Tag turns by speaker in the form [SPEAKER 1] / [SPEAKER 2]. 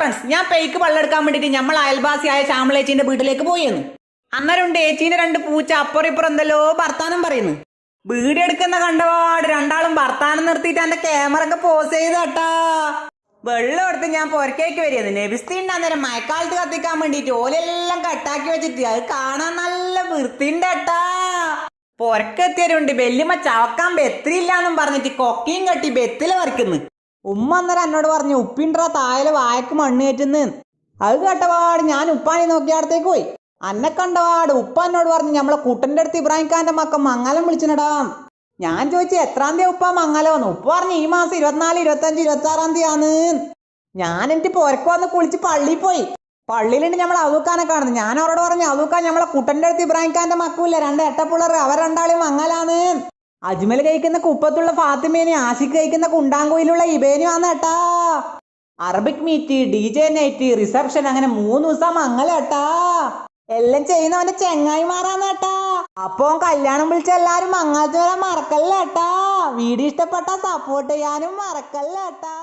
[SPEAKER 1] Friends, ഞാൻ പേയ്ക്ക് വെള്ളമെടുക്കാൻ വേണ്ടിയിട്ട് നമ്മൾ അയൽവാസിയായ ശ്യാമളേച്ചീന്റെ വീട്ടിലേക്ക് പോയിരുന്നു. അന്നേരം ഉണ്ട് ഏച്ചീന്റെ 2 പൂച്ച അപ്പുറം ഇപ്പുറം എന്തെല്ലോ വർത്താനം പറയുന്നു. വീഡിയോ എടുക്കുന്ന കണ്ടപാട് രണ്ടാളും വർത്താനം നിർത്തിയിട്ട് എന്റെ ക്യാമറ ഒക്കെ പോസ് ചെയ്തട്ടാ. വെള്ളം എടുത്ത് ഞാൻ പുറക്കേക്ക് വരികയാണ്. നെബിസ്തീൻ്റെ അന്നേരം മഴക്കാലത്ത് കത്തിക്കാൻ വേണ്ടിയിട്ട് ഓലെല്ലാം കട്ടാക്കി വെച്ചിട്ട് അത് കാണാൻ നല്ല വൃത്തിൻ്റെ അട്ടാ. പുറക്കെത്തിയവരുണ്ട് ബെല്ലുമ്മ ചവക്കാൻ ബെത്തിരില്ലാന്നും പറഞ്ഞിട്ട് കൊക്കിയും കെട്ടി ബെത്തില വരയ്ക്കുന്നു. ഉമ്മ അന്നേരം എന്നോട് പറഞ്ഞു ഉപ്പിൻ്റെ താഴെ വായക്ക് മണ്ണ് കയറ്റുന്നു. അത് കേട്ടപാട് ഞാൻ ഉപ്പാനെ നോക്കിയടത്തേക്ക് പോയി. അന്നെ കണ്ടപാട് ഉപ്പ എന്നോട് പറഞ്ഞു നമ്മളെ കുട്ടൻ്റെ അടുത്ത് ഇബ്രാഹിം ഖാന്റെ മക്കം മംഗലം വിളിച്ചിനടാ. ഞാൻ ചോദിച്ചു എത്രാം തീയതി ഉപ്പ മംഗലമെന്ന്. ഉപ്പ പറഞ്ഞു ഈ മാസം 24, 25, 26 തീയതിയാന്ന്. ഞാൻ എനിക്ക് പുരക്ക് വന്ന് കുളിച്ച് പള്ളിയിൽ പോയി. പള്ളിയിലുണ്ട് നമ്മളെ അവൂക്കാനെ കാണുന്നു. ഞാൻ അവരോട് പറഞ്ഞു അവൂക്കാൻ നമ്മളെ കുട്ടൻ്റെ അടുത്ത് ഇബ്രാഹിം ഖാന്റെ മക്കൂല്ല 2 എട്ടപ്പിള്ളർ, അവർ രണ്ടാളും മംഗലാന്ന്. അജ്മൽ കഴിക്കുന്ന കുപ്പത്തുള്ള ഫാത്തിമേനും ആഷിഖ് കഴിക്കുന്ന കുണ്ടാങ്കോയിലുള്ള ഇബേനും ആണ് ഏട്ടാ. Arabic meet, DJ night, reception, അങ്ങനെ 3 ദിവസം മംഗലേട്ടാ. എല്ലാം ചെയ്യുന്നവന്റെ ചെങ്ങായിമാരാന്ന് ഏട്ടാ. അപ്പൊ കല്യാണം വിളിച്ച എല്ലാരും മംഗളത്തിന് വരാൻ മറക്കല്ലേട്ടാ. വീഡിയോ ഇഷ്ടപ്പെട്ട സപ്പോർട്ട് ചെയ്യാനും മറക്കല്ലേട്ടാ.